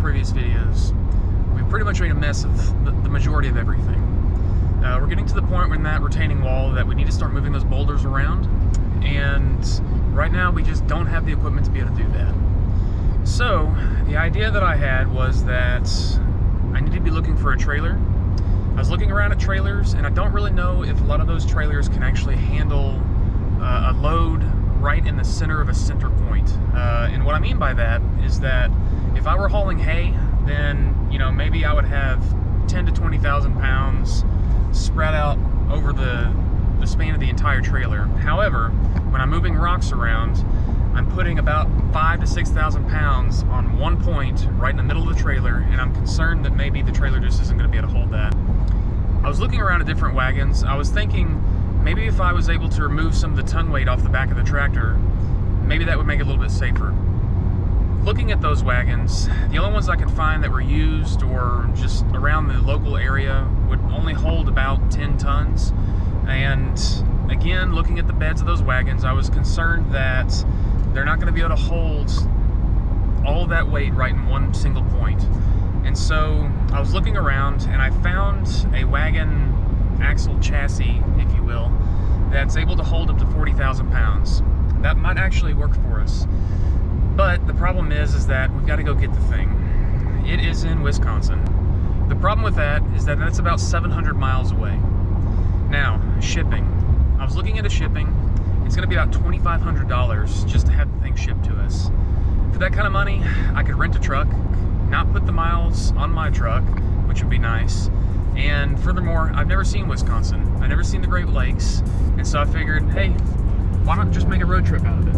previous videos, we pretty much made a mess of the majority of everything. We're getting to the point in that retaining wall that we need to start moving those boulders around, and right now we just don't have the equipment to be able to do that. So the idea that I had was that I need to be looking for a trailer. I was looking around at trailers, and I don't really know if a lot of those trailers can actually handle a load right in the center of a center point. And what I mean by that is that if I were hauling hay, then maybe I would have 10 to 20,000 pounds spread out over the span of the entire trailer. However, when I'm moving rocks around, I'm putting about 5,000 to 6,000 pounds on one point right in the middle of the trailer, and I'm concerned that maybe the trailer just isn't going to be able to hold that. I was looking around at different wagons. I was thinking maybe if I was able to remove some of the ton weight off the back of the tractor, maybe that would make it a little bit safer. Looking at those wagons, the only ones I could find that were used or just around the local area would only hold about 10 tons. And again, looking at the beds of those wagons, I was concerned that they're not going to be able to hold all of that weight right in one single point. And so I was looking around and I found a wagon axle chassis, if you will, that's able to hold up to 40,000 pounds. That might actually work for us. But the problem is that we've got to go get the thing. It is in Wisconsin. The problem with that is that that's about 700 miles away. Now, shipping. I was looking into shipping. It's going to be about $2,500 just to have the thing shipped to us. For that kind of money, I could rent a truck, not put the miles on my truck, which would be nice. And furthermore, I've never seen Wisconsin. I've never seen the Great Lakes. And so I figured, hey, why not just make a road trip out of it?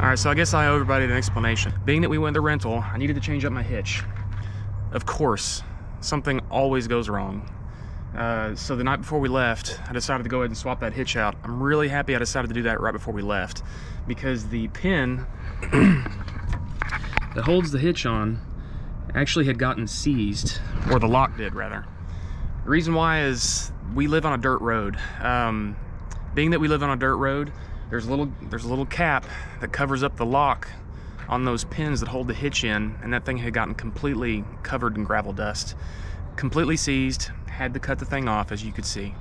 All right, so I guess I owe everybody an explanation. Being that we went to rental, I needed to change up my hitch. Of course, something always goes wrong. So the night before we left, I decided to go ahead and swap that hitch out. I'm really happy I decided to do that right before we left, because the pin that holds the hitch on actually had gotten seized, or the lock did rather. The reason why is we live on a dirt road. Being that we live on a dirt road, there's a little cap that covers up the lock on those pins that hold the hitch in, and that thing had gotten completely covered in gravel dust. Completely seized, had to cut the thing off, as you could see.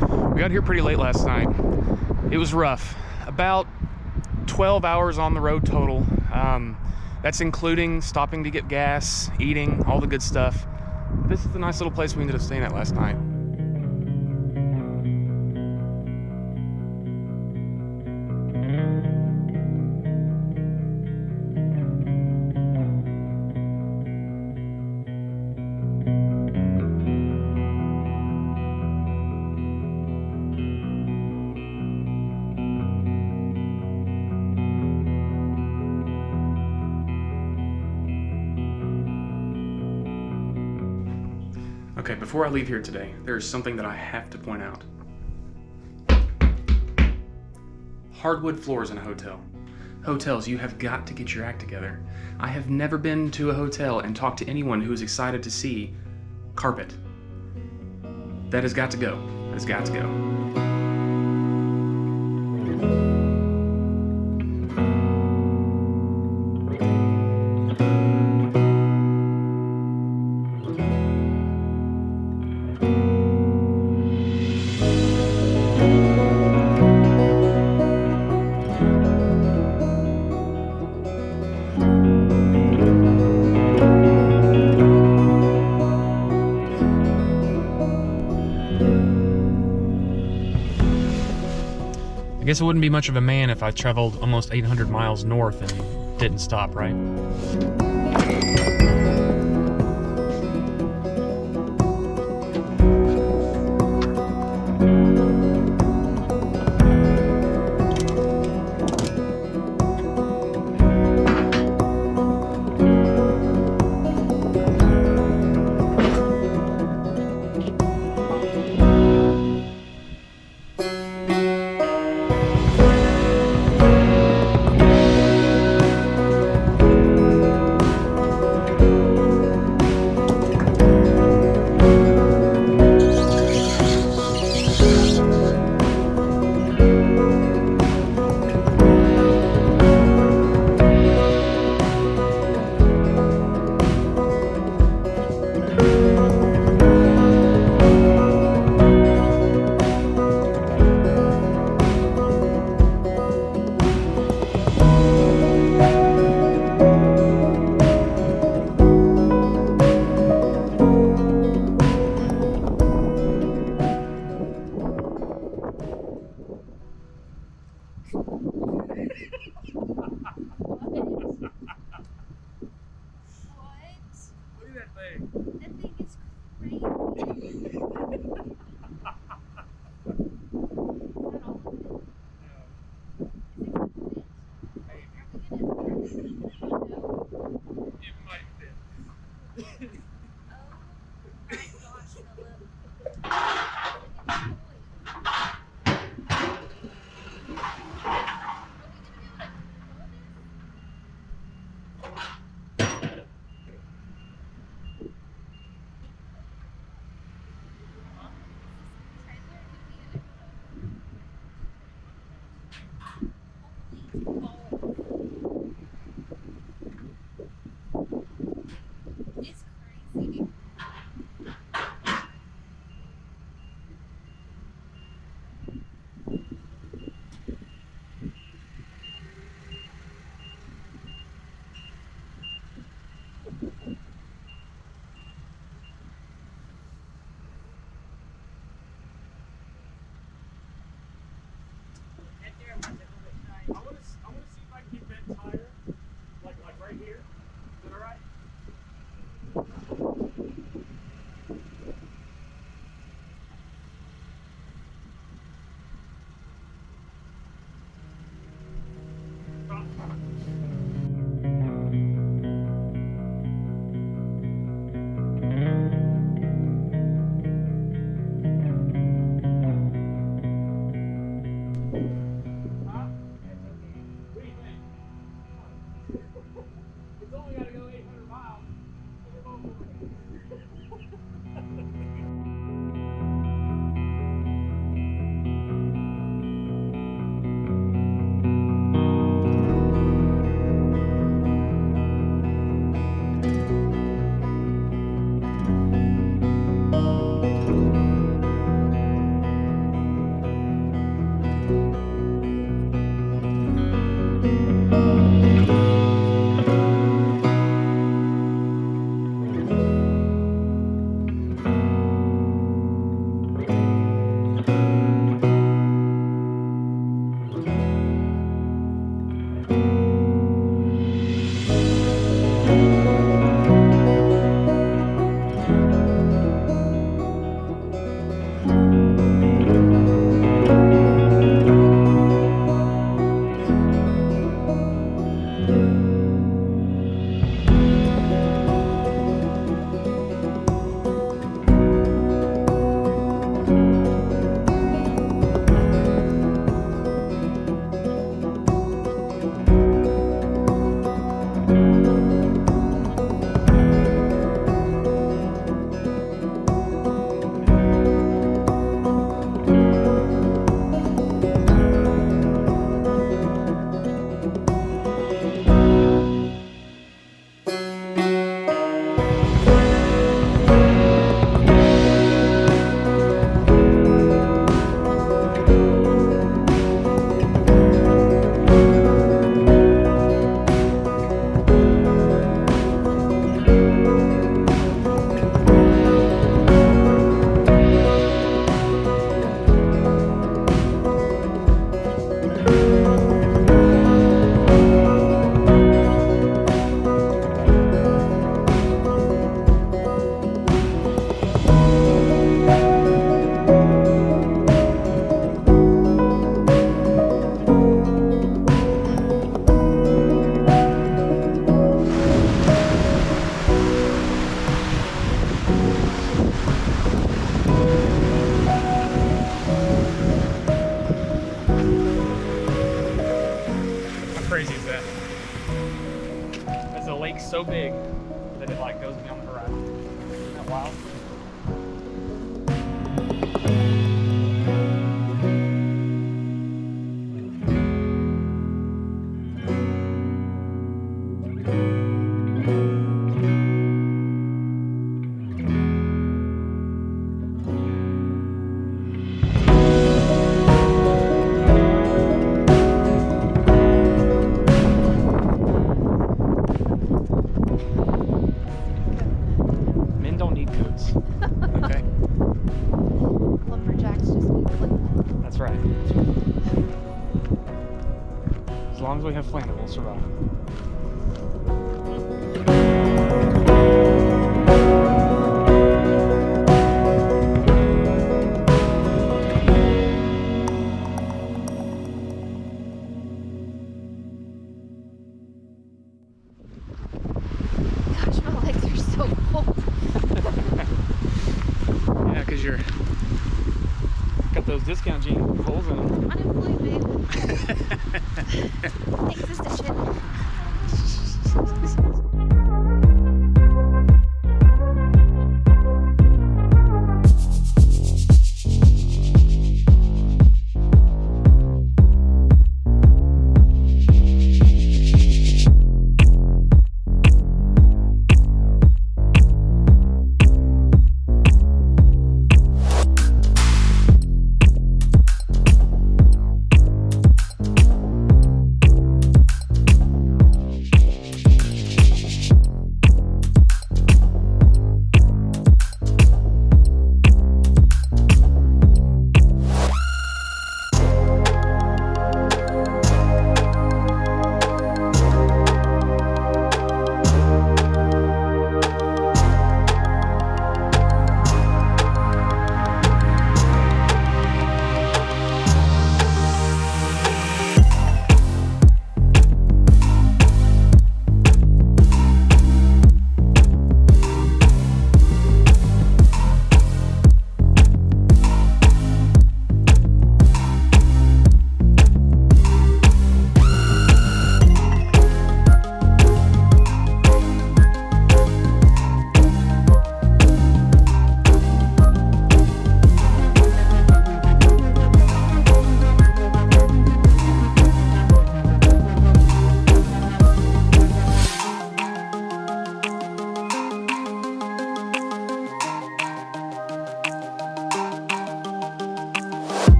We got here pretty late last night. It was rough. About 12 hours on the road total. That's including stopping to get gas, eating, all the good stuff. This is the nice little place we ended up staying at last night. Okay, before I leave here today, there's something that I have to point out. Hardwood floors in a hotel. Hotels, you have got to get your act together. I have never been to a hotel and talked to anyone who is excited to see carpet. That has got to go. That has got to go. I guess I wouldn't be much of a man if I traveled almost 800 miles north and didn't stop, right? so big that it like goes beyond the horizon. Isn't that wild? Men don't need coats. Okay? Lumberjacks just need flannel. That's right. As long as we have flannel, we'll survive. Gosh, my legs are so cold. Yeah, because you're got those discount jeans with holes in them. Unemployed, babe. Thanks, Mr. Chin.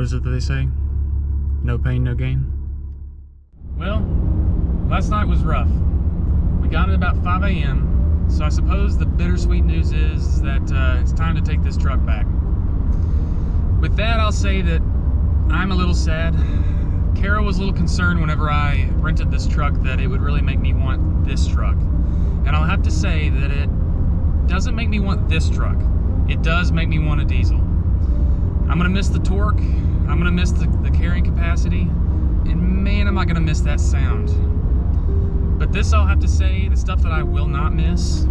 is it that they say? No pain, no gain. Well, last night was rough. We got in about 5 a.m., so I suppose the bittersweet news is that it's time to take this truck back. With that, I'll say that I'm a little sad. Kara was a little concerned whenever I rented this truck that it would really make me want this truck. And I'll have to say that it doesn't make me want this truck. It does make me want a diesel. I'm gonna miss the torque, I'm gonna miss the carrying capacity, and man, am I gonna miss that sound. But this, I'll have to say, the stuff that I will not miss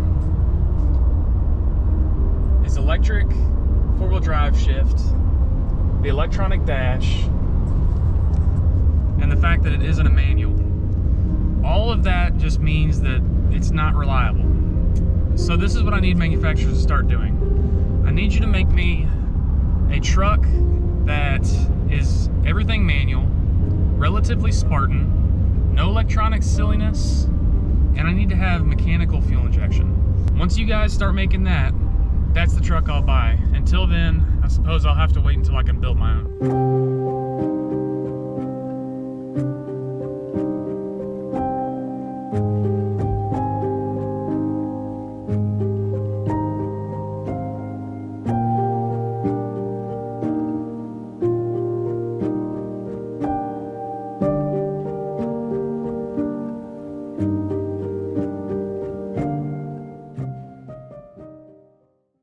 is electric 4-wheel drive shift, the electronic dash, and the fact that it isn't a manual. All of that just means that it's not reliable. So this is what I need manufacturers to start doing. I need you to make me a truck that is everything manual, relatively Spartan, no electronic silliness, and I need to have mechanical fuel injection. Once you guys start making that, that's the truck I'll buy. Until then, I suppose I'll have to wait until I can build my own.